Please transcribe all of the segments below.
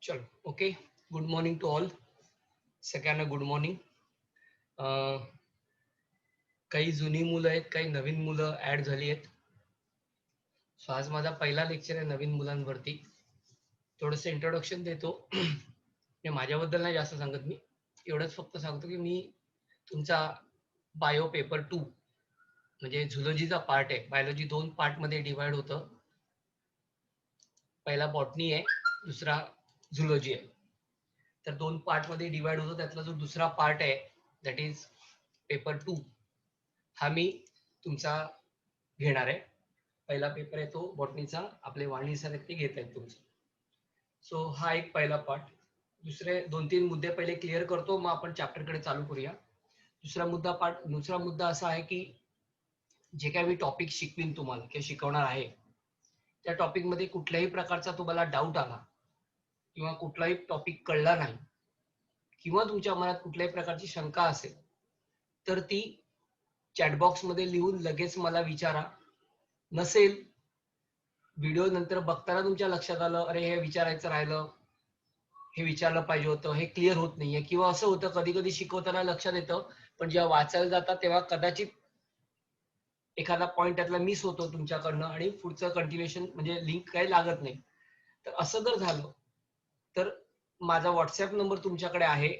चलो okay. Good morning to all. सगळ्यांना good morning. काही जुनी मुलं आहेत, काही नवीन मुलं ऍड झाली आहेत. सो आज माझा पहिला लेक्चर आहे नवीन मुलांवरती. थोडंसं इंट्रोडक्शन देतो. हे माझ्याबद्दल नाही जास्त सांगत मी. एवढंच फक्त सांगतो की मी तुमचा बायो पेपर 2 म्हणजे झुलॉजीचा पार्ट आहे. बायोलॉजी 2 पार्टमध्ये डिवाइड होतं. पहिला बॉटनी आहे, दुसरा झुलॉजी आहे. तर 2 पार्टमध्ये डिवाइड होतो. त्यातला जो दुसरा पार्ट आहे दॅट इज पेपर 2 हा मी तुमचा घेणार आहे. पहिला पेपर आहे तो बॉटनीचा. आपले वाणी सर आहेत ते घेत आहेत तुमचं. सो हा एक पहिला पार्ट. दुसरे 2-3 मुद्दे पहिले क्लिअर करतो, मग आपण चॅप्टरकडे चालू करूया. दुसरा मुद्दा असा आहे की जे काही मी टॉपिक शिकवीन तुम्हाला किंवा शिकवणार आहे त्या टॉपिक मध्ये कुठल्याही प्रकारचा तुम्हाला डाऊट आला किंवा कुठलाही टॉपिक कळला नाही किंवा तुमच्या मनात कुठल्याही प्रकारची शंका असेल तर ती चॅटबॉक्स मध्ये लिहून लगेच मला विचारा. नसेल व्हिडिओ नंतर बघताना तुमच्या लक्षात आलं अरे हे विचारायचं राहिलं, हे विचारलं पाहिजे होतं, हे क्लिअर होत नाहीये किंवा असं होतं कधी कधी शिकवताना लक्षात येतं पण जेव्हा वाचायला जातात तेव्हा कदाचित एखादा पॉईंट त्यातला मिस होतो तुमच्याकडनं आणि पुढचं कंटिन्युएशन म्हणजे लिंक काही लागत नाही. तर असं जर झालं तर माझा व्हॉट्सअप नंबर तुमच्याकडे आहे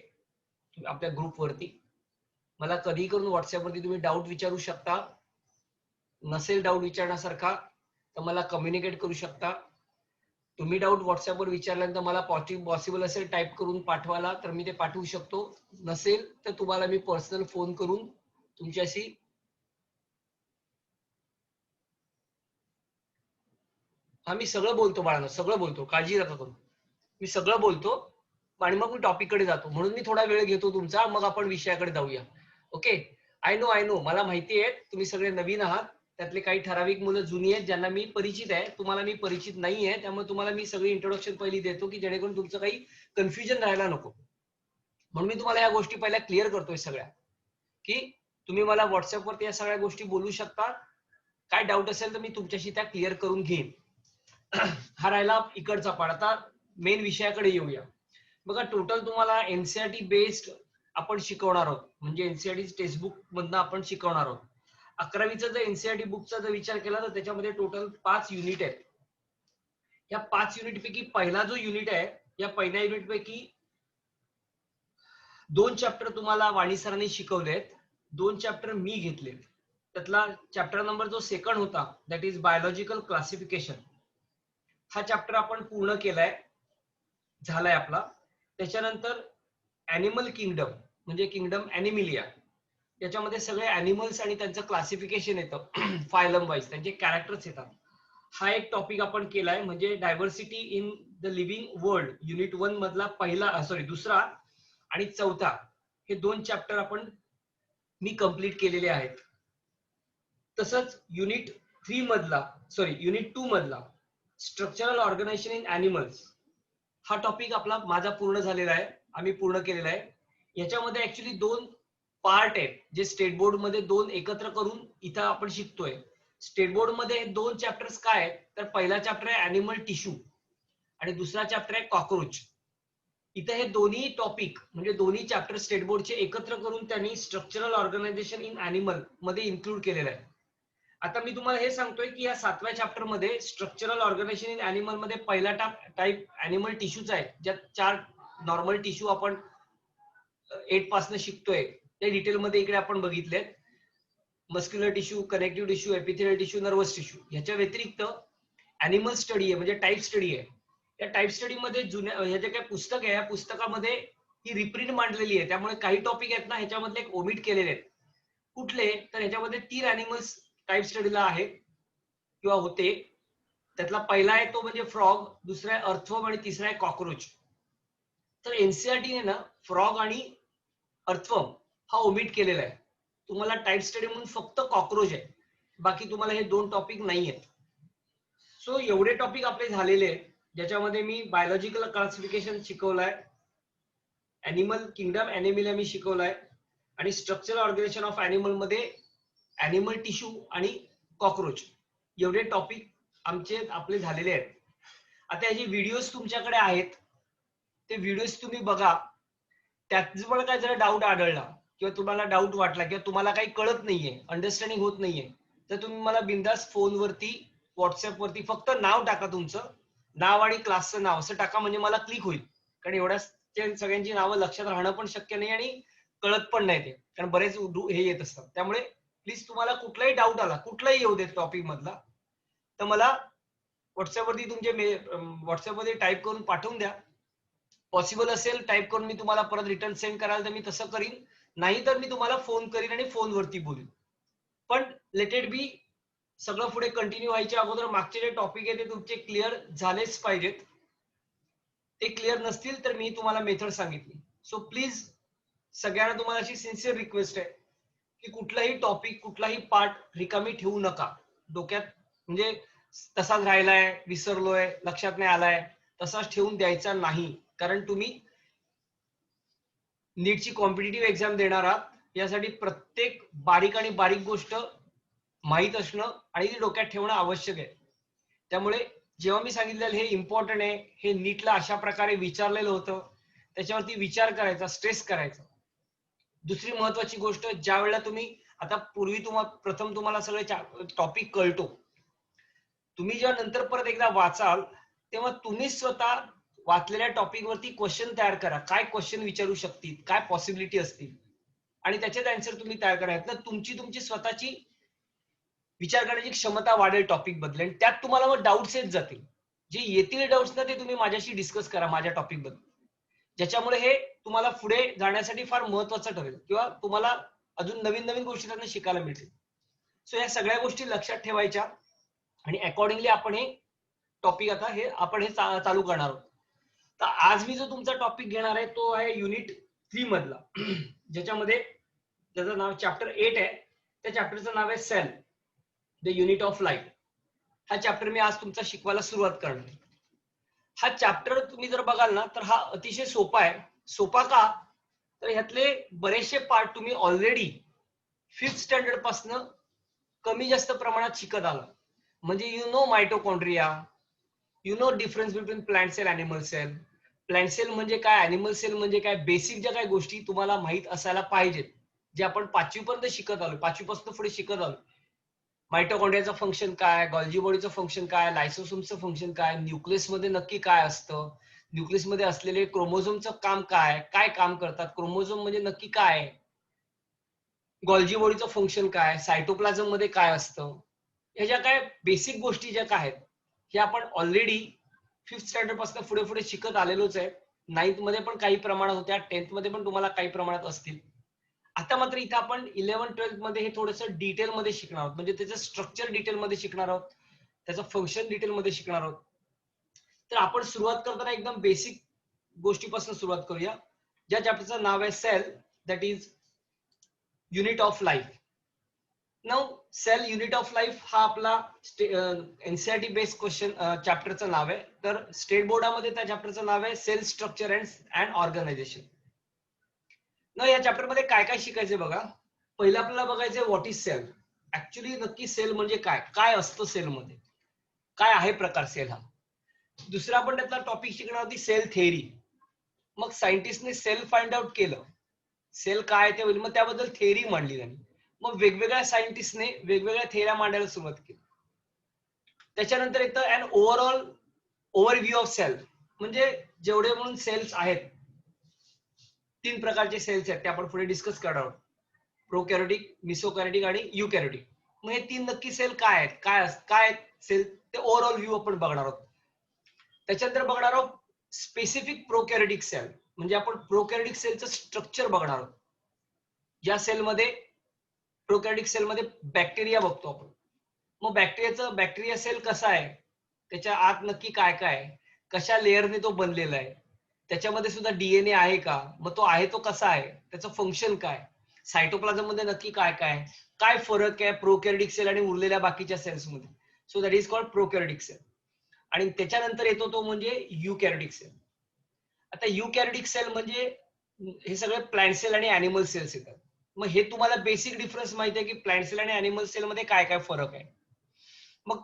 आपल्या ग्रुपवरती. मला कधी करून व्हॉट्सअपवरती तुम्ही डाऊट विचारू शकता. नसेल डाऊट विचारण्यासारखा तर मला कम्युनिकेट करू शकता. तुम्ही डाऊट व्हॉट्सअपवर विचारल्यानंतर मला पॉसिबल असेल टाईप करून पाठवायला तर मी ते पाठवू शकतो. नसेल तर तुम्हाला मी पर्सनल फोन करून तुमच्याशी मी सगळं बोलतो बाळांनो, सगळं बोलतो, काळजी नका करू. मी सगळं बोलतो आणि मग मी टॉपिककडे जातो. म्हणून मी थोडा वेळ घेतो तुमचा, मग आपण विषयाकडे जाऊया. ओके. आय नो मला माहिती आहे तुम्ही सगळे नवीन आहात. त्यातले काही ठराविक मुलं जुनी आहेत ज्यांना मी परिचित आहे. तुम्हाला मी परिचित नाही आहे. त्यामुळे तुम्हाला मी सगळी इंट्रोडक्शन पहिली देतो की जेणेकरून तुमचं काही कन्फ्युजन राहायला नको. म्हणून मी तुम्हाला या गोष्टी पहिल्या क्लिअर करतोय सगळ्या की तुम्ही मला व्हॉट्सअपवरती या सगळ्या गोष्टी बोलू शकता. काय डाऊट असेल तर मी तुमच्याशी त्या क्लिअर करून घेईन. हा राहिला इकडचा पार्ट. आता मेन विषयाकडे येऊया. बघा टोटल तुम्हाला एनसीईआरटी बेस्ड आपण शिकवणार आहोत. म्हणजे एनसीईआरटी टेक्स्टबुक मधनं आपण शिकवणार आहोत. 11वीचा जर एनसीईआरटी बुकचा जर विचार केला तर त्याच्यामध्ये टोटल 5 युनिट आहेत. या 5 युनिट पैकी पहिला जो युनिट आहे या पहिल्या युनिट पैकी 2 चॅप्टर तुम्हाला वाणी सरांनी शिकवलेत, 2 चॅप्टर मी घेतले. त्यातला चॅप्टर नंबर जो सेकंड होता दॅट इज बायोलॉजिकल क्लासिफिकेशन. हा चॅप्टर आपण पूर्ण केलाय, झालाय आपला. त्याच्यानंतर ॲनिमल किंगडम म्हणजे किंगडम ॲनिमिलिया. याच्यामध्ये सगळे ॲनिमल्स आणि त्यांचं क्लासिफिकेशन येतं फायलम वाईज, त्यांचे कॅरेक्टर्स येतात. हा एक टॉपिक आपण केलाय म्हणजे diversity in the living world. Unit 1 मधला दुसरा आणि चौथा हे 2 चॅप्टर आपण मी कंप्लीट केलेले आहेत. तसंच युनिट 2 मधला स्ट्रक्चरल ऑर्गनायझेशन इन ॲनिमल्स हा टॉपिक आपला माझा पूर्ण झालेला आहे, आम्ही पूर्ण केलेला आहे. याच्यामध्ये ऍक्च्युली 2 पार्ट आहेत जे स्टेट बोर्ड मध्ये 2 एकत्र करून इथं आपण शिकतोय. स्टेट बोर्ड मध्ये 2 चॅप्टर्स काय आहेत तर पहिला चॅप्टर आहे ॲनिमल टिश्यू आणि दुसरा चॅप्टर आहे कॉकरोच. इथे हे दोन्ही टॉपिक म्हणजे दोन्ही चॅप्टर स्टेट बोर्डचे एकत्र करून त्यांनी स्ट्रक्चरल ऑर्गनायझेशन इन ॲनिमल मध्ये इन्क्लूड केलेलं आहे. आता मी तुम्हाला हे सांगतोय की या 7व्या चॅप्टर मध्ये स्ट्रक्चरल ऑर्गनायझेशन इन ॲनिमल मध्ये पहिला टाइप ॲनिमल टिश्यूचा आहे, ज्यात 4 नॉर्मल टिश्यू आपण 8 पासून शिकतोय. ते डिटेल मध्ये इकडे आपण बघितलेत. Muscular tissue, connective tissue, epithelial tissue, nervous tissue. ह्याच्या व्यतिरिक्त ॲनिमल स्टडी आहे म्हणजे टाइप स्टडी आहे. या टाइप स्टडी मध्ये जुन्या हे जे काही पुस्तक आहे या पुस्तकामध्ये ही रिप्रिंट मांडलेली आहे. त्यामुळे काही टॉपिक आहेत ना ह्याच्यामधले ओमिट केलेले आहेत. कुठले तर ह्याच्यामध्ये 3 ॲनिमल्स टाइप स्टडीला आहेत किंवा होते. त्यातला पहिला आहे तो म्हणजे फ्रॉग, दुसरा आहे अर्थवर्म आणि तिसरा आहे कॉकरोच. तर एनसीईआरटीने ना फ्रॉग आणि अर्थवर्म हा ओमिट केलेला आहे. तुम्हाला टाइप स्टडी म्हणून फक्त कॉकरोच आहे, बाकी तुम्हाला हे 2 टॉपिक नाही आहेत. सो एवढे टॉपिक आपले झालेले आहेत ज्याच्यामध्ये मी बायोलॉजिकल क्लासिफिकेशन शिकवलाय, ॲनिमल किंगडम ॲनिमिलिया मी शिकवलाय आणि स्ट्रक्चरल ऑर्गनायझेशन ऑफ ॲनिमल मध्ये ॲनिमल टिश्यू आणि कॉकरोच एवढे टॉपिक आपले झालेले आहेत. आता याचे व्हिडिओज तुमच्याकडे आहेत. ते व्हिडिओज तुम्ही बघा. त्यात जर काय जरा डाऊट आढळला किंवा तुम्हाला डाऊट वाटला किंवा तुम्हाला काही कळत नाहीये, अंडरस्टँडिंग होत नाहीये, तर तुम्ही मला बिंदास फोनवरती, व्हॉट्सअपवरती फक्त नाव टाका, तुमचं नाव आणि क्लासचं नाव असं टाका, म्हणजे मला क्लिक होईल. कारण एवढ्या सगळ्यांची नावं लक्षात राहणं पण शक्य नाही आणि कळत पण नाही ते, कारण बरेच हे येत असतात. त्यामुळे प्लीज तुम्हाला कुठलाही डाऊट आला, कुठलाही येऊ देत टॉपिक मधला, तर मला व्हॉट्सअपवरती तुमचे व्हॉट्सअपमध्ये टाईप करून पाठवून द्या. पॉसिबल असेल टाईप करून मी तुम्हाला परत रिटर्न सेंड कराल तर मी तसं करीन, नाही तर मी तुम्हाला फोन करीन आणि फोनवरती बोलीन. पण लेट इट बी, सगळं पुढे कंटिन्यू व्हायच्या अगोदर मागचे जे टॉपिक आहे ते तुमचे क्लिअर झालेच पाहिजेत. ते क्लिअर नसतील तर मी तुम्हाला मेथड सांगितली. सो प्लीज सगळ्यांना तुम्हाला अशी सिन्सिअर रिक्वेस्ट आहे की कुठलाही टॉपिक, कुठलाही पार्ट रिकामी ठेवू नका डोक्यात. म्हणजे तसाच राहिलाय, विसरलोय, लक्षात नाही आलाय, तसाच ठेवून द्यायचा नाही. कारण तुम्ही नीटची कॉम्पिटिटिव्ह एक्झाम देणार आहात, यासाठी प्रत्येक बारीक आणि बारीक गोष्ट माहीत असणं आणि ती डोक्यात ठेवणं आवश्यक आहे. त्यामुळे जेव्हा मी सांगितलेलं हे इम्पॉर्टंट आहे, हे नीटला अशा प्रकारे विचारलेलं होतं, त्याच्यावरती विचार करायचा, स्ट्रेस करायचा. दुसरी महत्वाची गोष्ट, ज्या वेळेला तुम्ही आता पूर्वी प्रथम तुम्हाला सगळे टॉपिक कळतो, तुम्ही जेव्हा नंतर परत एकदा वाचाल तेव्हा तुम्ही स्वतः वाचलेल्या टॉपिक वरती क्वेश्चन तयार करा. काय क्वेश्चन विचारू शकतील, काय पॉसिबिलिटी असतील, आणि त्याचे आन्सर तुम्ही तयार करा. तर तुमची स्वतःची विचार करण्याची क्षमता वाढेल टॉपिक बद्दल, आणि त्यात तुम्हाला मग डाऊट्स येत जातील. जे येतील डाऊट्स ना ते तुम्ही माझ्याशी डिस्कस करा माझ्या टॉपिक बद्दल, ज्याच्यामुळे हे तुम्हाला पुढे जाण्यासाठी फार महत्वाचं ठरेल किंवा तुम्हाला अजून नवीन नवीन गोष्टी त्यांना शिकायला मिळतील. सो या सगळ्या गोष्टी लक्षात ठेवायच्या आणि अकॉर्डिंगली आपण हे टॉपिक आता हे चालू करणार आहोत. तर आज मी जो तुमचा टॉपिक घेणार आहे तो आहे युनिट 3 मधला, ज्याच्यामध्ये त्याचं नाव चॅप्टर 8 आहे. त्या चॅप्टरचं नाव आहे cell, the unit of life. हा चॅप्टर मी आज तुमचा शिकवायला सुरुवात करणार. हा चॅप्टर तुम्ही जर बघाल ना तर हा अतिशय सोपा आहे. सोपा का, तर ह्यातले बरेचसे पार्ट तुम्ही ऑलरेडी 5th स्टँडर्ड पासून कमी जास्त प्रमाणात शिकत आला. म्हणजे you know mitochondria, you know difference between plant cell, animal cell. Plant cell म्हणजे काय, अॅनिमल सेल म्हणजे काय, बेसिक ज्या काही गोष्टी तुम्हाला माहित असायला पाहिजेत, जे आपण 5वी पर्यंत शिकत आलो, 5वी पासून पुढे शिकत आलो. मायटोकॉन्ड्रियाचं फंक्शन काय, गॉल्जी बॉडीचं फंक्शन काय, लायसोसोमचं फंक्शन काय, न्यूक्लियस मध्ये नक्की काय असतं, न्यूक्लियस मध्ये असलेले क्रोमोझोमचं काम काय, काय काम करतात, क्रोमोझोम म्हणजे नक्की काय, गॉल्जी बॉडीचं फंक्शन काय, सायटोप्लाझम मध्ये काय असतं, ह्या ज्या काय बेसिक गोष्टी ज्या काय आहेत, हे आपण ऑलरेडी 5th स्टँडर्ड पासून पुढे पुढे शिकत आलेलोच आहे. 9th मध्ये पण काही प्रमाणात होत्या, 10th मध्ये पण तुम्हाला काही प्रमाणात असतील. आता मात्र इथं आपण 11th-12th मध्ये हे थोडंसं डिटेल मध्ये शिकणार आहोत. म्हणजे त्याचं स्ट्रक्चर डिटेल मध्ये शिकणार आहोत, त्याचं फंक्शन डिटेल मध्ये शिकणार आहोत. तर आपण सुरुवात करताना एकदम बेसिक गोष्टीपासून सुरुवात करूया, ज्या चॅप्टरचं नाव आहे cell, that is unit of life. Now cell unit of life हा आपला एनसीईआरटी बेस्ड क्वेश्चन चॅप्टरचं नाव आहे. तर स्टेट बोर्डामध्ये त्या चॅप्टरचं नाव आहे सेल स्ट्रक्चर अँड ऑर्गनायझेशन. ना या चॅप्टर मध्ये काय काय शिकायचंय बघा. पहिलं आपल्याला बघायचंय व्हॉट इज सेल. ऍक्च्युली नक्की सेल म्हणजे काय, काय असतं सेल मध्ये, काय आहे प्रकार सेल हा. दुसरा आपण त्यातला टॉपिक शिकणार होती सेल थेअरी. मग सायंटिस्टने सेल फाइंड आउट केलं, सेल काय ते होईल, मग त्याबद्दल थेअरी मांडली त्यांनी. मग वेगवेगळ्या सायंटिस्टने वेगवेगळ्या थेअऱ्या मांडायला सुरुवात केली. त्याच्यानंतर येतं and overall overview of cell. म्हणजे जेवढे म्हणून सेल्स आहेत, 3 प्रकारचे सेल्स आहेत, ते आपण पुढे डिस्कस करणार आहोत. प्रोकॅरियोटिक, मिसोकॅरियोटिक आणि युकॅरियोटिक. मग हे 3 नक्की सेल काय आहेत, काय सेल, ते ओव्हरऑल व्ह्यू आपण बघणार आहोत. त्याच्यानंतर बघणार आहोत स्पेसिफिक प्रोकॅरियोटिक सेल. म्हणजे आपण प्रोकॅरियोटिक सेलचं स्ट्रक्चर बघणार आहोत. या सेलमध्ये, प्रोकॅरियोटिक सेलमध्ये बॅक्टेरिया बघतो आपण. मग बॅक्टेरिया सेल कसा आहे, त्याच्या आत नक्की काय काय आहे, कशा लेअरने तो बनलेला आहे, त्याच्यामध्ये सुद्धा डीएनए आहे का, मग तो आहे तो कसा आहे, त्याचं फंक्शन काय, सायटोप्लाझम मध्ये नक्की काय काय, काय फरक आहे प्रोकॅरियोटिक सेल आणि उरलेल्या बाकीच्या सेल्स मध्ये. So that is called prokaryotic cell. आणि त्याच्यानंतर येतो तो म्हणजे युकॅरियोटिक सेल. आता युकॅरियोटिक सेल म्हणजे हे सगळे प्लांट सेल आणि अॅनिमल सेल्स येतात. मग हे तुम्हाला बेसिक डिफरन्स माहिती आहे की प्लांट सेल आणि अॅनिमल सेल मध्ये काय काय फरक आहे. मग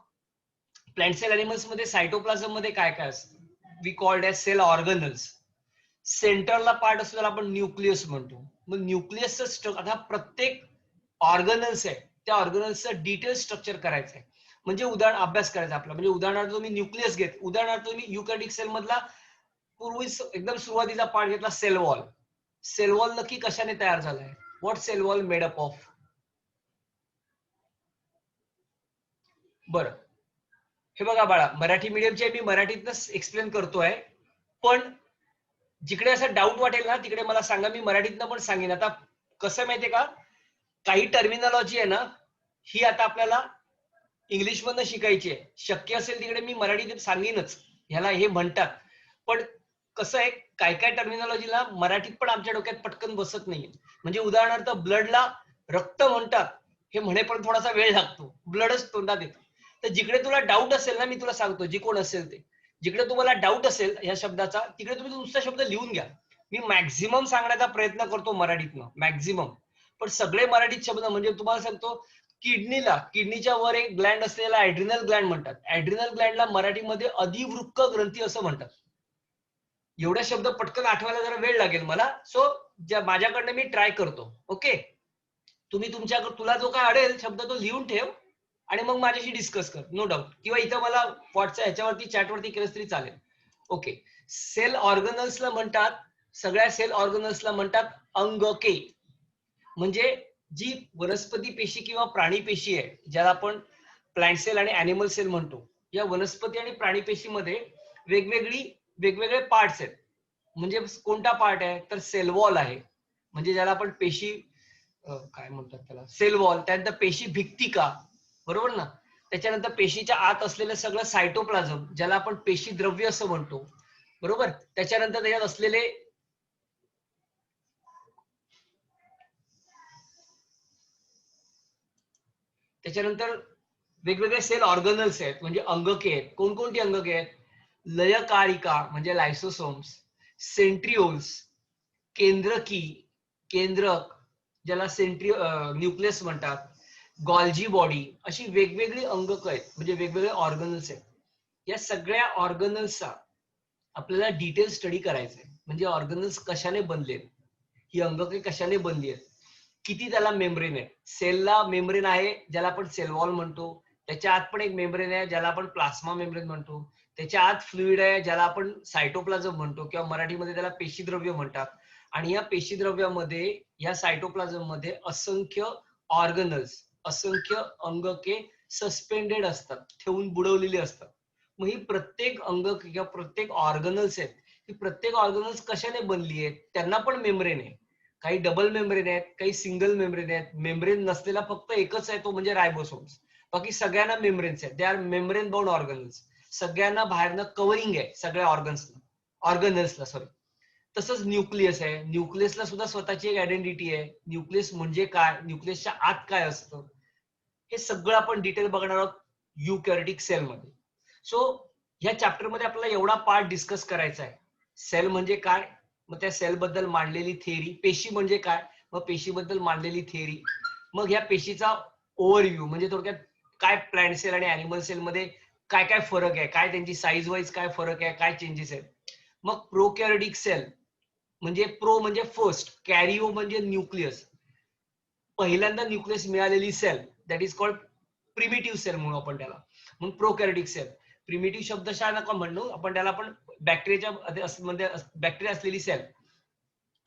प्लांट सेल अॅनिमल्स मध्ये सायटोप्लाझम मध्ये काय काय असतं, we called as cell organelles. सेंटरला पार्ट असतो त्याला आपण न्यूक्लियस म्हणतो. मग न्यूक्लियसचं स्ट्रक्चर, आता प्रत्येक ऑर्गनल्स आहे त्या ऑर्गनल्सचं डिटेल स्ट्रक्चर करायचं आहे. म्हणजे उदाहरण अभ्यास करायचा आपला. म्हणजे उदाहरणार्थ तुम्ही न्यूक्लियस घेत, उदाहरणार्थ तुम्ही युकॅरियोटिक सेल मधला पूर्वी एकदम सुरुवातीचा पार्ट घेतला सेल वॉल. सेल वॉल नक्की कशाने तयार झालाय? What cell wall made up of? बरं, हे बघा बाळा, मराठी मीडियमचे मी मराठीतच एक्सप्लेन करतोय, पण जिकडे असं डाऊट वाटेल ना तिकडे मला सांगा, मी मराठीतनं पण सांगेन. आता कसं माहितीये का, काही टर्मिनॉलॉजी आहे ना, ही आता आपल्याला इंग्लिश मधनं शिकायची आहे. शक्य असेल तिकडे मी मराठीत सांगेनच ह्याला हे म्हणतात, पण कसं आहे, काय काय टर्मिनॉलॉजीला मराठीत पण आमच्या डोक्यात पटकन बसत नाहीये. म्हणजे उदाहरणार्थ ब्लडला रक्त म्हणतात, हे म्हणे पण थोडासा वेळ लागतो, ब्लडच तोंडात येतो. तर जिकडे तुला डाऊट असेल ना, मी तुला सांगतो, जी कोण असेल ते, जिकडे तुम्हाला डाऊट असेल या शब्दाचा, तिकडे तुम्ही नुसता शब्द लिहून घ्या. मी मॅक्झिमम सांगण्याचा प्रयत्न करतो मराठीतनं, मॅक्झिमम. पण सगळे मराठीत शब्द, म्हणजे तुम्हाला सांगतो, किडनीच्या वर एक ग्लँड असलेला ऍड्रिनल ग्लँड म्हणतात. ऍड्रिनल ग्लँडला मराठीमध्ये अधिवृक्क ग्रंथी असं म्हणतात. एवढे शब्द पटकन आठवायला जरा वेळ लागेल मला, सो माझ्याकडनं मी ट्राय करतो. ओके, तुम्ही तुला जो काय अडेल शब्द तो लिहून ठेव आणि मग माझ्याशी डिस्कस कर, नो डाऊट. किंवा इथं मला व्हॉट्सअप ह्याच्यावरती चॅटवरती केलंच तरी चालेल. ओके, सेल ऑर्गनल्सला म्हणतात, सगळ्या सेल ऑर्गनल्सला म्हणतात अंगके. म्हणजे जी वनस्पती पेशी किंवा प्राणी पेशी आहे, ज्याला आपण प्लांट सेल आणि अॅनिमल सेल म्हणतो, या वनस्पती आणि प्राणी पेशीमध्ये वेगवेगळे पार्ट्स आहेत. म्हणजे कोणता पार्ट आहे तर सेल वॉल आहे, म्हणजे ज्याला आपण पेशी काय म्हणतात त्याला, सेल वॉल. त्यानंतर पेशी भित्तिका, बरोबर ना. त्याच्यानंतर पेशीच्या आत असलेलं सगळं सायटोप्लाझम, ज्याला आपण पेशी द्रव्य असं म्हणतो, बरोबर. त्याच्यानंतर त्याच्यात असलेले वेगवेगळे सेल ऑर्गनल्स आहेत, म्हणजे अंगके आहेत. कोणकोणती अंगके आहेत? लयकारिका म्हणजे लायसोसोम्स, सेंट्रिओल्स, केंद्रकी, केंद्रक, ज्याला न्यूक्लियस म्हणतात, गॉल्जी बॉडी, अशी वेगवेगळी अंगक आहेत, म्हणजे वेगवेगळे ऑर्गनल्स आहेत. या सगळ्या ऑर्गनल्सचा आपल्याला डिटेल स्टडी करायचा आहे. म्हणजे ऑर्गनल्स कशाने बनले, ही अंगके कशाने बनली आहेत, किती त्याला मेम्ब्रेन आहे. सेलला मेम्ब्रेन आहे ज्याला आपण सेल वॉल म्हणतो, त्याच्या आत पण एक मेम्ब्रेन आहे ज्याला आपण प्लास्मा मेम्ब्रेन म्हणतो, त्याच्या आत फ्लुइड आहे ज्याला आपण सायटोप्लाझम म्हणतो, किंवा मराठीमध्ये त्याला पेशीद्रव्य म्हणतात. आणि या पेशीद्रव्यामध्ये, या सायटोप्लाझम मध्ये असंख्य ऑर्गनल्स, असंख्य अंगके सस्पेंडेड असतात, ठेवून बुडवलेली असतात. मग ही प्रत्येक अंगक किंवा प्रत्येक ऑर्गनल्स आहेत, ही प्रत्येक ऑर्गनल्स कशाने बनली आहेत? त्यांना पण मेम्ब्रेन आहे. काही डबल मेम्ब्रेन आहेत, काही सिंगल मेम्ब्रेन आहेत. मेम्ब्रेन नसलेला फक्त एकच आहे, तो म्हणजे रायबोसोम्स. बाकी सगळ्यांना मेम्ब्रेन्स आहेत. They are membrane bound organelles. सगळ्यांना बाहेरनं कव्हरिंग आहे, सगळ्या ऑर्गनल्सला सॉरी. तसंच न्यूक्लियस आहे, न्यूक्लियसला सुद्धा स्वतःची एक आयडेंटिटी आहे. न्यूक्लियस म्हणजे काय, न्यूक्लियसच्या आत काय असतं, हे सगळं आपण डिटेल बघणार आहोत युकॅरियोटिक सेल मध्ये. सो ह्या चॅप्टर मध्ये आपल्याला एवढा पार्ट डिस्कस करायचा आहे. सेल म्हणजे काय, मग त्या सेल बद्दल मांडलेली थेअरी. पेशी म्हणजे काय, मग पेशीबद्दल मांडलेली थेअरी. मग ह्या पेशीचा ओव्हरव्ह्यू, म्हणजे थोडक्यात काय प्लांट सेल आणि अॅनिमल सेल मध्ये काय काय फरक आहे, काय त्यांची साईज वाईज काय फरक आहे, काय चेंजेस आहेत. मग प्रोकॅरियोटिक सेल म्हणजे प्रो म्हणजे फर्स्ट, कॅरिओ म्हणजे न्यूक्लियस, पहिल्यांदा न्यूक्लियस मिळालेली cell, that is called primitive cell म्हणून आपण त्याला. म्हणून प्रोकॅरियोटिक सेल. प्रिमिटिव्ह शब्दशः नका म्हणू आपण त्याला, पण बॅक्टेरियाच्या बॅक्टेरिया असलेली cell,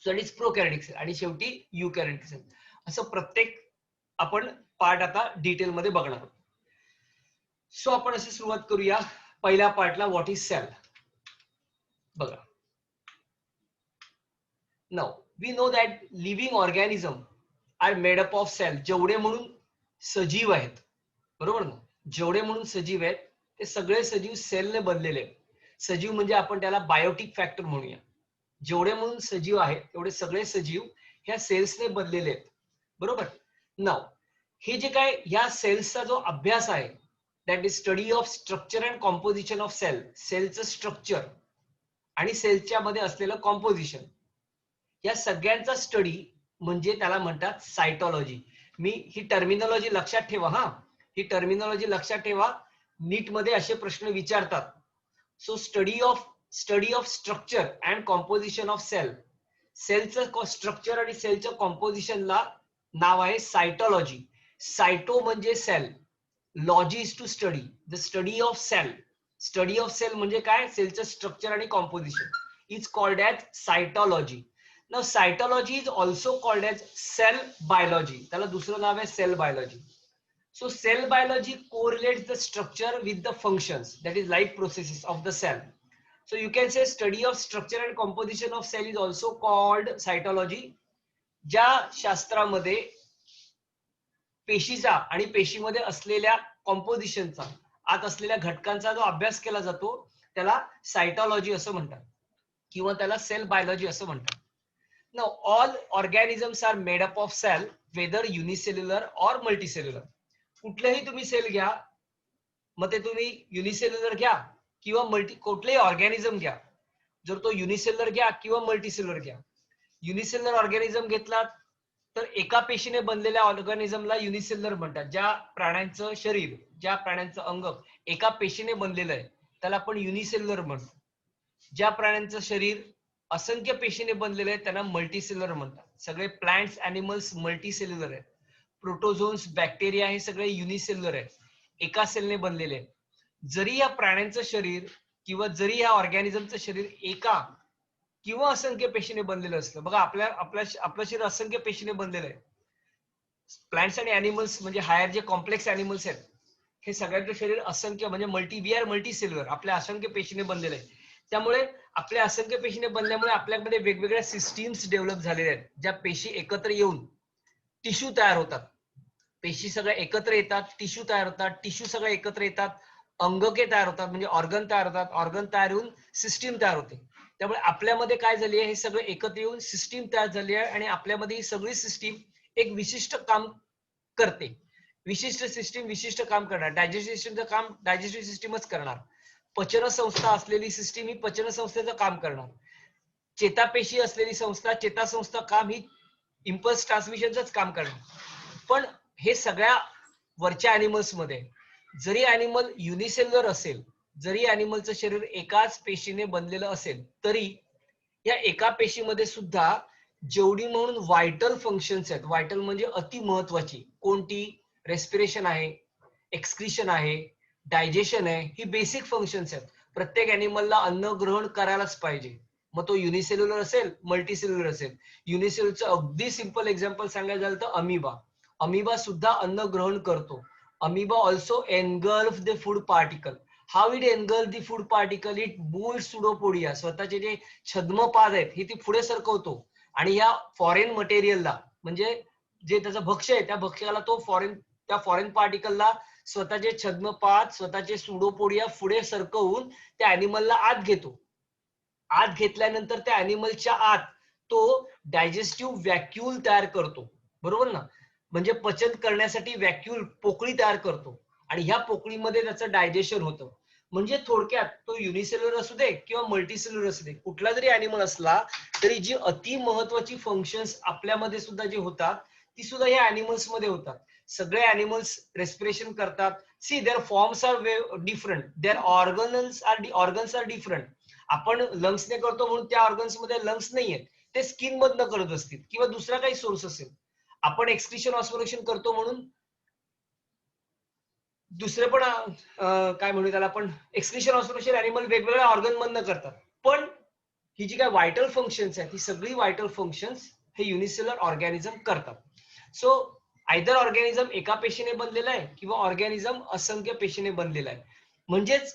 so that is prokaryotic cell. आणि शेवटी युकॅरियोटिक सेल. असं प्रत्येक आपण पार्ट आता डिटेल मध्ये बघणार आहोत. सो आपण अशी सुरुवात करूया पहिल्या पार्टला, व्हॉट इज सेल. बघा, now we know that living organism are made up of cell. जेवढे म्हणून सजीव आहेत, बरोबर ना, जेवढे म्हणून सजीव आहेत ते सगळे सजीव सेलने बनलेले आहेत. सजीव म्हणजे आपण त्याला बायोटिक फॅक्टर म्हणूया. जेवढे म्हणून सजीव आहेत तेवढे सगळे सजीव ह्या सेल्सने बनलेले आहेत, बरोबर. नाउ हे जे काय ह्या सेल्सचा जो अभ्यास आहे, that is study of structure and composition of cell. सेलचं स्ट्रक्चर आणि सेलच्या मध्ये असलेलं कॉम्पोजिशन, या सगळ्यांचा स्टडी म्हणजे त्याला म्हणतात सायटॉलॉजी. मी ही टर्मिनॉलॉजी लक्षात ठेवा हा, ही टर्मिनॉलॉजी लक्षात ठेवा. नीट मध्ये असे प्रश्न विचारतात. So study of study of structure and composition of cell. सेलचं स्ट्रक्चर आणि सेलच्या कॉम्पोजिशनला नाव आहे सायटॉलॉजी. सायटो म्हणजे cell, logy is to study, the study of cell. Study of cell म्हणजे काय? सेलचं स्ट्रक्चर आणि composition is called as cytology. Now cytology is also called as cell biology. त्याला दुसरं नाव आहे cell biology. So cell biology correlates the structure with the functions, that is life processes of the cell. So you can say study of structure and composition of cell is also called cytology. ज्या शास्त्रामध्ये पेशीचा आणि पेशीमध्ये असलेल्या कॉम्पोजिशनचा, आत असलेल्या घटकांचा जो अभ्यास केला जातो त्याला सायटॉलॉजी असं म्हणतात किंवा त्याला सेल बायोलॉजी असं म्हणतात. Now all organisms are made up of cell, whether unicellular or multicellular. कुठलेही तुम्ही सेल घ्या, मग ते तुम्ही युनिसेल्युलर घ्या किंवा कुठलेही ऑर्गॅनिझम घ्या, जर तो युनिसेल्युलर घ्या किंवा मल्टीसेल्युलर घ्या. युनिसेल्युलर ऑर्गॅनिझम घेतला तर एका पेशीने बनलेल्या ऑर्गॅनिझमला युनिसेल्युलर म्हणतात. ज्या प्राण्यांचं शरीर, ज्या प्राण्यांचं अंग एका पेशीने बनलेलं आहे त्याला आपण युनिसेल्युलर म्हणतो. ज्या प्राण्यांचं शरीर असंख्य पेशीने बनलेलं आहे त्यांना मल्टीसेल्युलर म्हणतात. सगळे प्लांट्स, ॲनिमल्स मल्टीसेल्युलर आहेत. प्रोटोझोन्स, बॅक्टेरिया हे सगळे युनिसेल्युलर आहेत, एका सेलने बनलेले आहेत. जरी या प्राण्यांचं शरीर किंवा जरी या ऑर्गॅनिझमचं शरीर एका किंवा असंख्य पेशीने बनलेलं असतं. बघा आपलं शरीर असंख्य पेशीने बनलेलं आहे. प्लांट्स आणि ॲनिमल्स म्हणजे हायर जे कॉम्प्लेक्स ॲनिमल्स आहेत हे सगळ्यांचं शरीर असंख्य म्हणजे वी आर मल्टीसेल्युलर, आपल्या असंख्य पेशीने बनलेलं आहे. त्यामुळे आपल्या असंख्य पेशीने बनल्यामुळे आपल्याकडे वेगवेगळ्या सिस्टीम्स डेव्हलप झालेल्या आहेत, ज्या पेशी एकत्र येऊन टिश्यू तयार होतात. पेशी सगळ्या एकत्र येतात, टिश्यू तयार होतात, टिश्यू सगळे एकत्र येतात, अंगके तयार होतात म्हणजे ऑर्गन तयार होतात, ऑर्गन तयार होऊन सिस्टीम तयार होते. त्यामुळे आपल्यामध्ये काय झाली आहे, हे सगळं एकत्र येऊन सिस्टीम तयार झाली आहे आणि आपल्यामध्ये ही सगळी सिस्टीम एक विशिष्ट काम करते. विशिष्ट सिस्टीम विशिष्ट काम करणार. डायजेस्टिव्ह सिस्टीमचं काम डायजेस्टिव्ह सिस्टीमच करणार. पचन संस्था असलेली सिस्टीम ही पचन संस्थेचं काम करणार. चेतापेशी असलेली संस्था चेतासंस्था काम ही इम्पल्स ट्रान्समिशनच काम करणार. पण हे सगळ्या वरच्या ॲनिमल्स मध्ये जरी ॲनिमल युनिसेल्युलर असेल, जरी ॲनिमलचं शरीर एकाच पेशीने बनलेलं असेल, तरी या एका पेशीमध्ये सुद्धा जेवढी म्हणून व्हायटल फंक्शन्स आहेत, व्हायटल म्हणजे अति महत्वाची, कोणती? रेस्पिरेशन आहे, एक्सक्रिशन आहे, डायजेशन आहे, ही बेसिक फंक्शन्स आहेत. प्रत्येक ॲनिमलला अन्न ग्रहण करायलाच पाहिजे. मग तो युनिसेल्युलर असेल, मल्टीसेल्युलर असेल. युनिसेल्युलरचं अगदी सिंपल एक्झाम्पल सांगायचं झालं तर अमिबा. अमिबा सुद्धा अन्न ग्रहण करतो. Amoeba also engulf the food particle. How it engulf the food particle? It move pseudopodia. स्वतःचे जे छद्मपाद आहेत हे ती पुढे सरकवतो आणि या फॉरेन मटेरियलला म्हणजे जे त्याचं भक्ष्य आहे त्या भक्ष्याला तो त्या फॉरेन पार्टिकलला स्वतःचे छद्मपाद, स्वतःचे सुडोपोडिया पुढे सरकवून त्या ॲनिमलला आत घेतो. आत घेतल्यानंतर त्या ॲनिमलच्या आत तो डायजेस्टिव्ह व्हॅक्यूल तयार करतो, बरोबर ना? म्हणजे पचन करण्यासाठी व्हॅक्यूल, पोकळी तयार करतो आणि ह्या पोकळीमध्ये त्याचं डायजेशन होतं. म्हणजे थोडक्यात तो युनिसेल्युलर असू दे किंवा मल्टीसेल्युलर असू दे, कुठला जरी ॲनिमल असला तरी जी अति महत्वाची फंक्शन्स आपल्यामध्ये सुद्धा जे होतात ती सुद्धा या ॲनिमल्स मध्ये होतात. सगळे ॲनिमल्स रेस्पिरेशन करतात. See their forms are different, their organs are different. आपण लंग्सने करतो म्हणून त्या ऑर्गन्स मध्ये लंग्स नाहीयेत, ते स्किन मधनं करत असतील किंवा दुसरा काही सोर्स असेल. आपण एक्सक्रिशन ऑस्मोलेशन करतो म्हणून दुसरे पण काय म्हणू त्याला आपण एक्सक्रिशन ऑस्मोलेशन ॲनिमल वेगवेगळ्या ऑर्गन मधनं करतात. पण ही जी काय व्हायटल फंक्शन्स आहेत ही सगळी व्हायटल फंक्शन्स हे युनिसेल्युलर ऑर्गॅनिझम करतात. सो आयदर ऑर्गॅनिझम एका पेशीने बनलेला आहे किंवा ऑर्गॅनिझम असंख्य पेशीने बनलेला आहे. म्हणजेच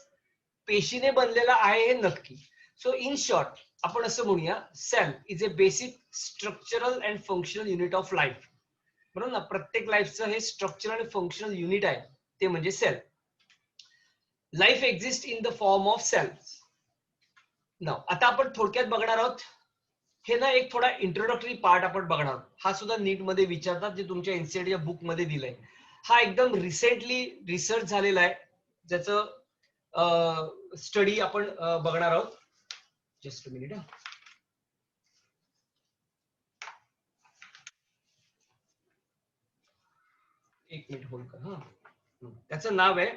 पेशीने बनलेला आहे हे नक्की. सो इन शॉर्ट आपण असं म्हणूया, cell is a basic structural and functional unit of life. बरोबर ना? प्रत्येक लाईफचं हे स्ट्रक्चरल आणि फंक्शनल युनिट आहे, ते म्हणजे cell. Life exist in the form of cells. नाव आता आपण थोडक्यात बघणार आहोत. हे ना एक थोडा इंट्रोडक्टरी पार्ट आपण बघणार आहोत. हा सुद्धा नीट मध्ये विचारतात, जे तुमच्या एनसीईआरटीच्या बुक मध्ये दिलंय. हा एकदम रिसेंटली रिसर्च झालेला आहे, ज्याचं स्टडी आपण बघणार आहोत. Just a minute. एक मिनिट होल्ड कर. हा, त्याचं नाव आहे,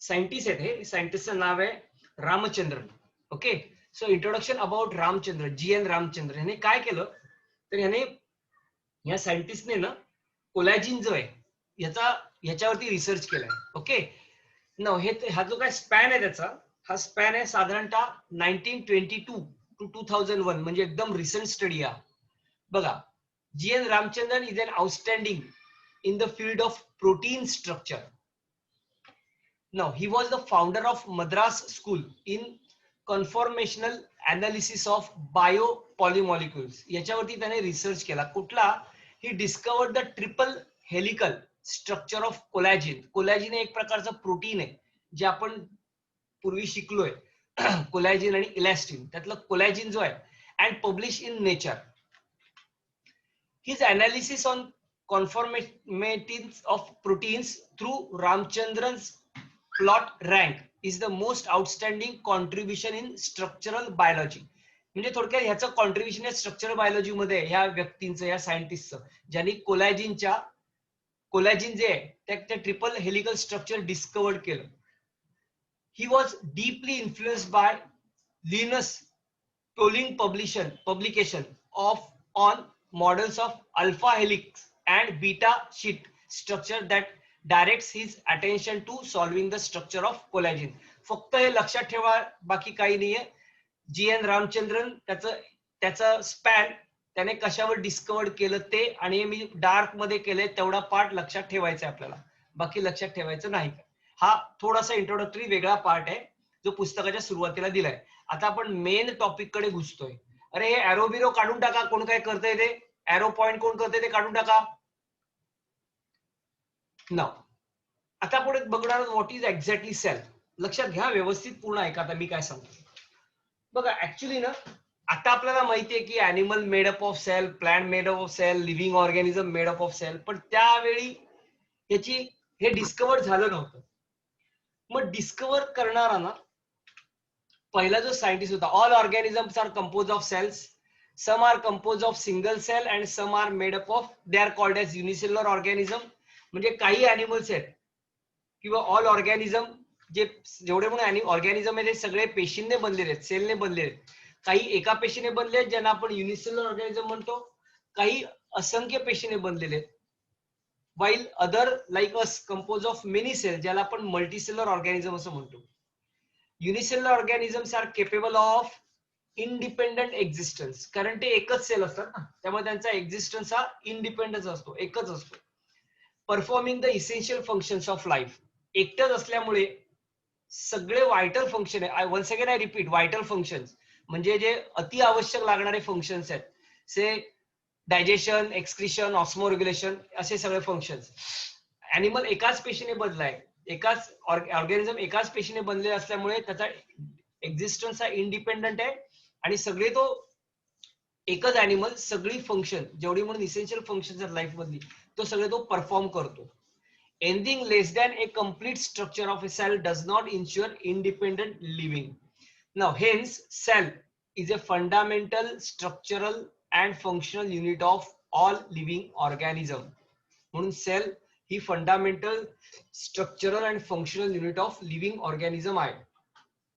सायंटिस्ट आहेत हे, सायंटिस्टचं नाव आहे Ramachandran. Okay. So introduction about Ramchandra, GN Ramchandra याने काय केलं तर याने या सायंटिस्टने ना कोलॅजिन जो आहे याच्यावरती रिसर्च केलाय. ओके, न हा जो काय स्पॅन आहे त्याचा, हा स्पॅन आहे साधारणतः 1922 to 2001, म्हणजे एकदम रिसेंट स्टडी आहे. बघा, GN Ramachandran is an outstanding in the field of protein structure. Now, he was the founder of Madras School in conformational analysis of biopolymolecules. याच्यावरती त्याने रिसर्च केला. कुठला? He discovered the triple helical structure of collagen. Collagen हे एक प्रकारचं protein आहे जे आपण पूर्वी शिकलोय. कोलॅजिन आणि इलॅस्टिन, त्यातलं कोलॅजिन जो आहे, and published in Nature. His analysis on conformations of proteins through Ramchandran's plot rank is the most outstanding contribution in structural biology. म्हणजे थोडक्यात ह्याचं कॉन्ट्रीब्युशन आहे स्ट्रक्चरल बायोलॉजी मध्ये ह्या व्यक्तींचं, या सायंटिस्टचं, ज्यांनी कोलॅजिन जे आहे त्या ट्रिपल हेलिकल स्ट्रक्चर डिस्कवर्ड केलं. He was deeply influenced by Linus tolling publication of on models of alpha helix and beta sheet structure that directs his attention to solving the structure of collagen. फक्त हे लक्षात ठेवा, बाकी काही नाहीये. GN Ramachandran त्याचं span त्याने कशावर डिस्कवर्ड केलं ते, आणि मी डार्क मध्ये केलंय तेवढा पार्ट लक्षात ठेवायचा आपल्याला, बाकी लक्षात ठेवायचं नाही. हा थोडासा इंट्रोडक्टरी वेगळा पार्ट आहे जो पुस्तकाच्या सुरुवातीला दिलाय. आता आपण मेन टॉपिक कडे घुसतोय. अरे हे एरो बिरो काढून टाका, कोण काय करतंय ते, एरो पॉइंट कोण करतंय ते काढून टाका. नाव आता पुढे बघणार व्हॉट इज एक्झॅक्टली सेल. लक्षात घ्या, व्यवस्थित पूर्ण ऐका आता मी काय सांगतो. बघा, ऍक्च्युली ना आता आपल्याला माहितीये की animal made up of cell, plant made up of cell, living organism made up of cell, पण त्यावेळी हे डिस्कवर झालं नव्हतं. मग डिस्कवर करणारा ना पहिला जो सायंटिस्ट होता, all organisms are compose of cells, some are compose of single cell and some are made up of, they are called as unicellular organism. म्हणजे काही अॅनिमल्स आहेत किंवा ऑल ऑर्गॅनिझम, जेवढे पण ऑर्गॅनिझम आहे ते सगळे पेशींने बनलेले आहेत, सेलने बनलेले आहेत. काही एका पेशीने बनले आहेत ज्यांना आपण युनिसेल्युलर ऑर्गॅनिझम म्हणतो, काही असंख्य पेशीने बनलेले आहेत. While other like us compose of many cell, ज्याला आपण मल्टीसेल्युलर ऑर्गॅनिझम असं म्हणतो. Unicellular organisms are capable of independent existence, कारण ते एकच सेल असतात ना, त्यामुळे त्यांचा एक्झिस्टन्स हा इंडिपेंडंट असतो, एकच असतो. Performing the essential functions of life, एकटच असल्यामुळे सगळे व्हायटल फंक्शन आहे. Once again I repeat, vital functions म्हणजे जे अति आवश्यक लागणारे फंक्शन्स आहेत, से डायजेशन, एक्सक्रिशन, ऑस्मोरेग्युलेशन, असे सगळे फंक्शन्स. अॅनिमल एकाच पेशीने बनलाय, एकाच ऑर्गॅनिझम एकाच पेशीने बनले असल्यामुळे त्याचा एक्झिस्टन्स हा इंडिपेंडंट आहे, आणि सगळे तो एकच अॅनिमल सगळी फंक्शन जेवढी म्हणून इसेन्शियल फंक्शन्स आहेत लाईफ मधली, तो सगळे तो परफॉर्म करतो. Anything less than a complete structure of a cell does not ensure independent living. Now, hence, cell is a fundamental structural and functional unit of all living organism. म्हणून cell ही fundamental structural and functional unit of living organism आहे.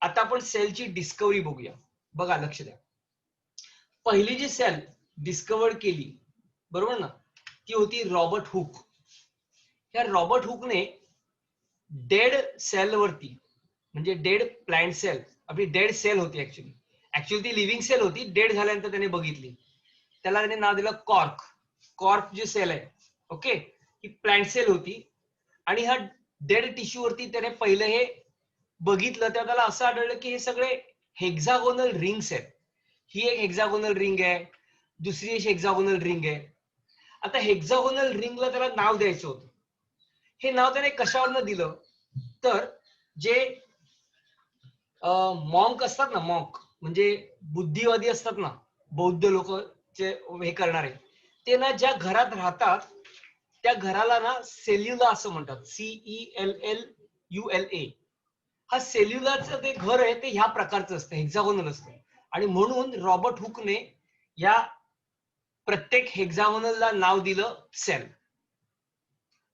आता आपण सेलची discovery बघूया. बघा, लक्ष द्या. पहिली जी सेल डिस्कवर केली, बरोबर ना, ती होती रॉबर्ट हुक. ह्या रॉबर्ट हुकने डेड सेल वरती, म्हणजे डेड प्लांट सेल, आपली डेड सेल होती ऍक्च्युली ती लिव्हिंग सेल होती, डेड झाल्यानंतर त्याने बघितली, त्याला त्याने नाव दिलं कॉर्क. कॉर्क जी सेल आहे, ओके, ही प्लांट सेल होती, आणि ह्या डेड टिश्यू वरती त्याने पहिलं हे बघितलं, तेव्हा त्याला असं आढळलं की हे सगळे हेक्झागोनल रिंग्स आहेत. ही एक हेक्झागोनल रिंग आहे, दुसरी एक हेक्झागोनल रिंग आहे. आता हेक्झागोनल रिंगला त्याला नाव द्यायचं होतं. हे नाव त्याने कशावरनं दिलं तर जे मॉन्क असतात ना, मॉन्क म्हणजे बुद्धिवादी असतात ना, बौद्ध लोक जे हे करणारे, ते ना ज्या घरात राहतात त्या घराला ना सेल्युला असं म्हणतात, CELLULA. हा सेल्युलाचं ते घर आहे ते ह्या प्रकारचं असतं, हेक्झागोनल असतं, आणि म्हणून रॉबर्ट हुकने या प्रत्येक हेक्झागोनलला नाव दिलं सेल.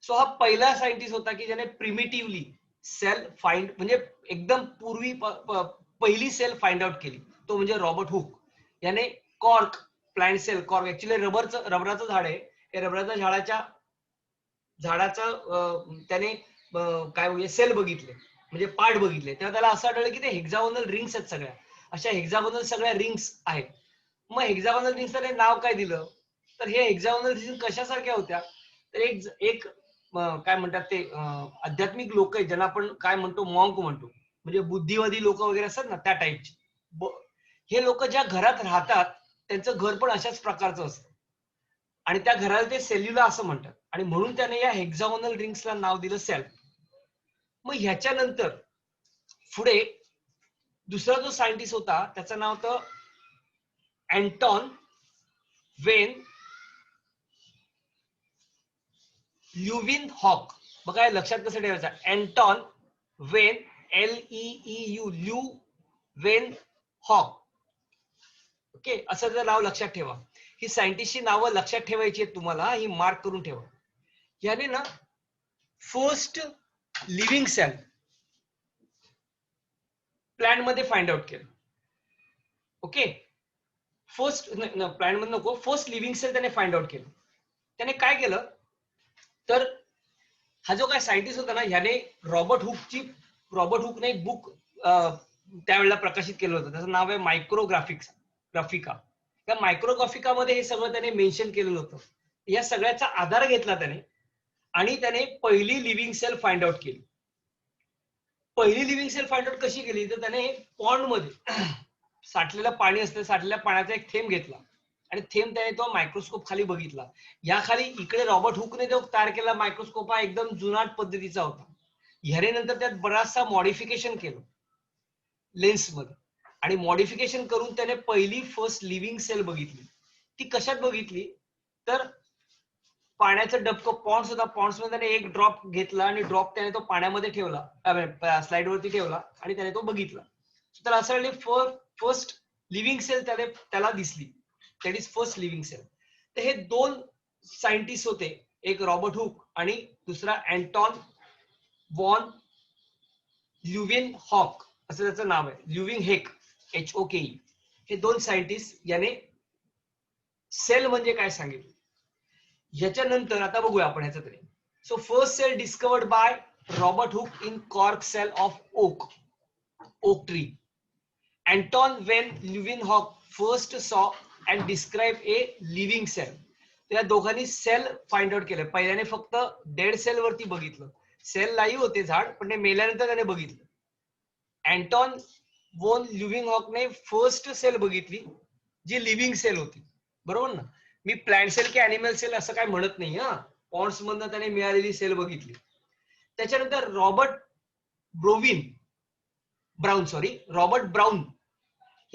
सो हा पहिला सायंटिस्ट होता की ज्याने प्रिमिटिव्हली सेल फाइंड, म्हणजे एकदम पूर्वी पहिली सेल फाइंड आउट केली. तो म्हणजे रॉबर्ट हुक. याने cork plant cell, cork actually रबराचं झाड आहे, हे रबराच्या झाडाचं त्याने काय म्हणजे सेल बघितले, म्हणजे पार्ट बघितले, तेव्हा त्याला असं आढळलं की ते हेक्झागोनल रिंग्स आहेत, सगळ्या अशा हेक्झागोनल सगळ्या रिंग्स आहेत. मग हेक्झागोनल रिंग्सला नाव काय दिलं, तर हे हेक्झागोनल रिंग्स कशासारख्या होत्या, तर एक काय म्हणतात ते आध्यात्मिक लोक आहेत, ज्यांना आपण काय म्हणतो मॉन्क म्हणतो, म्हणजे बुद्धिवादी लोक वगैरे असतात ना, त्या टाईपचे. हे लोक ज्या घरात राहतात त्यांचं घर पण अशाच प्रकारचं असतं आणि त्या घराला ते सेल्युला असं म्हणतात आणि म्हणून त्याने या हेक्झागोनल रिंग्सला नाव दिलं सेल. मग ह्याच्यानंतर पुढे दुसरा जो सायंटिस्ट होता त्याचं नाव होतं अँटॉन वेन ल्युविनहॉक. बघा लक्षात कसं ठेवायचं, अँटॉन वेन LEEU ल्युवेनहॉक. ओके, असं जर नाव लक्षात ठेवा. ही सायंटिस्टची नावं लक्षात ठेवायची आहेत तुम्हाला, ही मार्क करून ठेवा. याने ना फर्स्ट लिव्हिंग सेल प्लांट मध्ये फाइंड आउट केलं. ओके, फर्स्ट प्लांट मध्ये नको, फर्स्ट लिव्हिंग सेल त्याने फाइंड आउट केलं. त्याने काय केलं, तर हा जो काय सायंटिस्ट होता ना, ह्याने रॉबर्ट हुकने एक बुक त्यावेळेला प्रकाशित केलं होतं, त्याचं नाव आहे मायक्रोग्राफिका. त्या मायक्रोग्राफिकामध्ये हे सगळं त्याने मेन्शन केलेलं होतं. या सगळ्याचा आधार घेतला त्याने आणि त्याने पहिली लिव्हिंग सेल फाइंड आउट केली. पहिली लिव्हिंग सेल फाइंड आउट कशी केली, तर त्याने पॉन्ड मध्ये साठलेलं पाणी असतं, साठलेल्या पाण्याचा एक थेंब घेतला आणि थेंब त्याने तो मायक्रोस्कोप खाली बघितला. या खाली इकडे रॉबर्ट हुकने जो तयार केलेला मायक्रोस्कोप हा एकदम जुनाट पद्धतीचा होता. ह्याने नंतर त्यात बराचसा मॉडिफिकेशन केलं लेन्स मध्ये आणि मॉडिफिकेशन करून त्याने पहिली फर्स्ट लिव्हिंग सेल बघितली. ती कशात बघितली, तर पाण्याचं डबकं पॉन्ड्स होता, पॉन्ड्स मध्ये त्याने एक ड्रॉप घेतला आणि ड्रॉप त्याने तो पाण्यामध्ये ठेवला, स्लाइड वरती ठेवला आणि त्याने तो बघितला. तर असं फर्स्ट लिव्हिंग सेल त्याला दिसली, that is first living cell. तर हे दोन सायंटिस्ट होते, एक रॉबर्ट हुक आणि दुसरा अँटॉन वॉन ल्युवेनहॉक असं त्याचं नाव आहे, ल्युविंगहेक HOKE. हे दोन सायंटिस्ट याने सेल म्हणजे काय सांगितलं. ह्याच्यानंतर आता बघूया आपण ह्याचं तरी. So first cell discovered by Robert Hooke in cork cell of oak tree. Anton van Leeuwenhoek first saw and described a living cell. त्या दोघांनी सेल फाइंड आउट केलं. पहिल्याने फक्त डेड सेल वरती बघितलं, सेल लाईव्ह होते झाड, पण ते मेल्यानंतर त्याने बघितलं. अँटॉन वोन ल्युविंगहॉकने फर्स्ट सेल बघितली जी लिव्हिंग सेल होती, बरोबर ना. मी प्लांट सेल की अॅनिमल सेल असं काय म्हणत नाही हा, पॉन्ड्स मधनं त्याने मिळालेली सेल बघितली. त्याच्यानंतर रॉबर्ट ब्राउन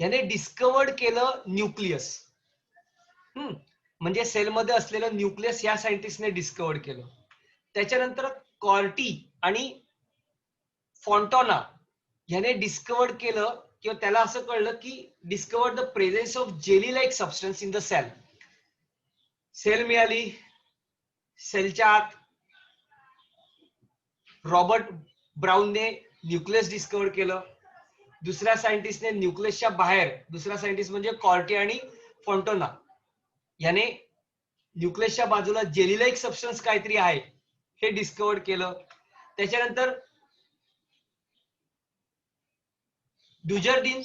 याने डिस्कवर्ड केलं न्यूक्लियस. म्हणजे सेलमध्ये असलेलं न्यूक्लियस या सायंटिस्टने डिस्कवर्ड केलं. त्याच्यानंतर कॉर्टी आणि फॉन्टॉना याने डिस्कवर्ड केलं, किंवा त्याला असं कळलं की discovered the presence of jelly like substance in the cell. Cell मिळाली, सेलच्या आत रॉबर्ट ब्राउनने न्यूक्लियस डिस्कवर्ड केलं. दुसऱ्या सायंटिस्टने न्यूक्लियसच्या बाहेर, दुसरा सायंटिस्ट म्हणजे कॉर्टी आणि फॉन्टोना याने न्यूक्लियसच्या बाजूला जेली लाईक सबस्टन्स काहीतरी आहे हे डिस्कवर्ड केलं. त्याच्यानंतर ड्युजरडीन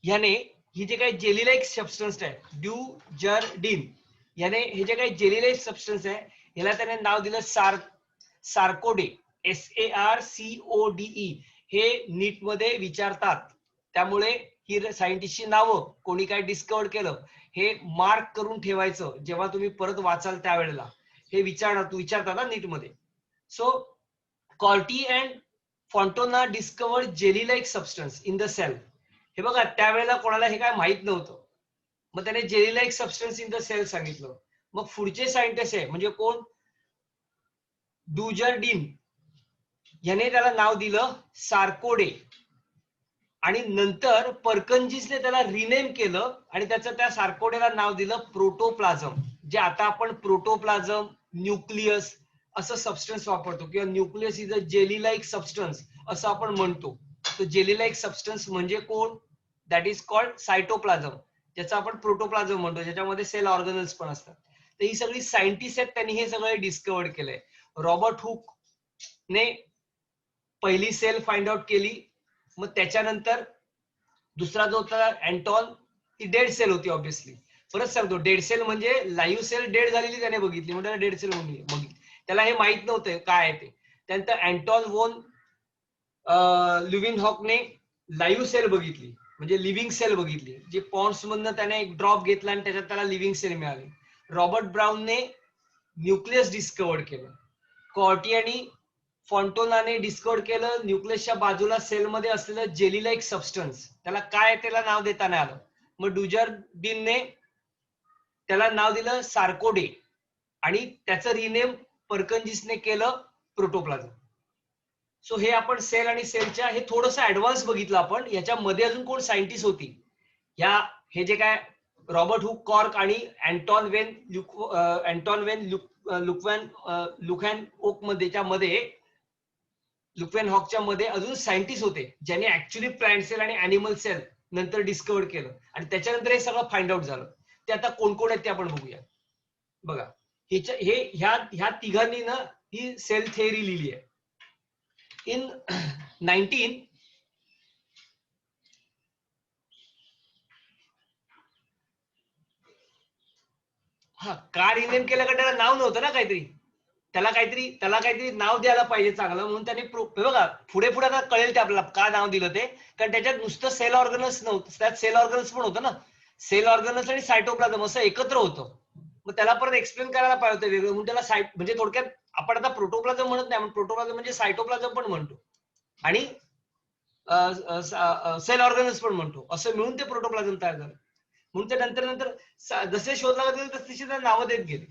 याने ही जे काही जेली लाईक सबस्टन्स आहे, ड्युजरडीन याने हे जे काही जेली लाईक सबस्टन्स आहे याला त्याने नाव दिलं सार्कोडे, SARCODE. हे नीट मध्ये विचारतात, त्यामुळे ही सायंटिस्टची नावं कोणी काय डिस्कवर्ड केलं हे मार्क करून ठेवायचं, जेव्हा तुम्ही परत वाचाल त्यावेळेला हे विचारतात ना नीट मध्ये. So Corti and Fontana discovered jelly like substance in the cell. हे बघा त्यावेळेला कोणाला हे काय माहित नव्हतं, मग त्याने jelly like substance in the cell सांगितलं. मग पुढचे सायंटिस्ट आहे म्हणजे कोण, ड्युजरडीन याने त्याला नाव दिलं सार्कोडे. आणि नंतर पर्कन्जीसने त्याला रिनेम केलं आणि त्याचं त्या सार्कोडेला नाव दिलं प्रोटोप्लाझम, जे आता आपण प्रोटोप्लाझम, न्यूक्लियस असं सबस्टन्स वापरतो, किंवा nucleus is a jelly like substance असं आपण म्हणतो. तर जेली लाईक सबस्टन्स म्हणजे कोण, दॅट इज कॉल्ड सायटोप्लाझम, ज्याचं आपण प्रोटोप्लाझम म्हणतो, ज्याच्यामध्ये सेल ऑर्गनल्स पण असतात. तर ही सगळी सायंटिस्ट आहेत, त्यांनी हे सगळं डिस्कवर केलंय. रॉबर्ट हुक ने पहिली सेल फाइंड आउट केली, मग त्याच्यानंतर दुसरा जो होता अँटॉन, ती डेड सेल होती ऑब्विसली. परत सांगतो, डेड सेल म्हणजे लाईव्ह सेल डेड झालेली त्याने बघितली, म्हणजे डेड सेल म्हणून बघितली. त्याला हे माहित नव्हतं काय आहे ते. त्यानंतर अँटॉन वोन ल्युविनहॉकने लाईव्ह सेल बघितली, म्हणजे लिव्हिंग सेल बघितली, जी पॉन्ड्स मधनं त्याने एक ड्रॉप घेतला आणि त्याच्यात त्याला लिव्हिंग सेल मिळाली. रॉबर्ट ब्राउनने न्यूक्लियस डिस्कवर केलं. कॉर्टी आणि फॉन्टोनाने डिस्कवर केलं न्यूक्लियसच्या बाजूला सेलमध्ये असलेलं जेली लाईक सबस्टन्स, त्याला काय त्याला नाव देता नाही आलं. मग डुजर्डिनने त्याला नाव दिलं सार्कोडे, आणि त्याचं रिनेम पर्कन्जिसने केलं प्रोटोप्लाझम. सो हे आपण सेल आणि सेलच्या हे थोडंसं ऍडव्हान्स बघितलं आपण. याच्यामध्ये अजून कोण सायंटिस्ट होती, हे जे काय रॉबर्ट हुक कॉर्क आणि अँटॉन वेन लुकॅन ओक मध्ये लुकवेन हॉकच्या मध्ये अजून सायंटिस्ट होते, ज्यांनी ऍक्च्युली प्लांट सेल आणि अॅनिमल सेल नंतर डिस्कवर केलं, आणि त्याच्यानंतर हे सगळं फाइंड आउट झालं. ते आता कोण कोण आहेत ते आपण बघूया. बघा, ह्या तिघांनी ना ही सेल थेअरी लिहिली आहे. इन 19 का रिनेम केलं का, त्याला नाव नव्हतं ना काहीतरी, त्याला काहीतरी नाव द्यायला पाहिजे चांगलं, म्हणून त्याने बघा पुढे आता कळेल ते आपल्याला का नाव दिलं ते. कारण त्याच्यात नुसतं सेल ऑर्गनल्स नव्हतं, त्यात सेल ऑर्गनल्स पण होतं ना. सेल ऑर्गनल्स आणि सायटोप्लाझम असं एकत्र होतं. मग त्याला परत एक्सप्लेन करायला पाहिजे होतं वेगळं, म्हणून त्याला म्हणजे थोडक्यात आपण आता प्रोटोप्लाझम म्हणत नाही, प्रोटोप्लाझम म्हणजे सायटोप्लाझम पण म्हणतो आणि सेल ऑर्गनल्स पण म्हणतो, असं मिळून ते प्रोटोप्लाझम तयार झालं. म्हणून ते नंतर जसे शोध लागत गेले तशी नावं देत गेले.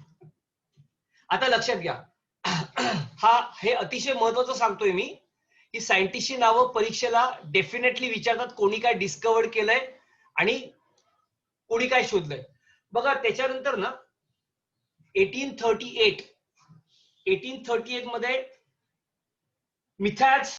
आता लक्षात घ्या, हे अतिशय महत्वाचं सांगतोय मी, की सायंटिस्टची नावं परीक्षेला डेफिनेटली विचारतात, कोणी काय डिस्कवर केलंय आणि कोणी काय शोधलंय. बघा त्याच्यानंतर ना 1838 मध्ये मिथॅल्स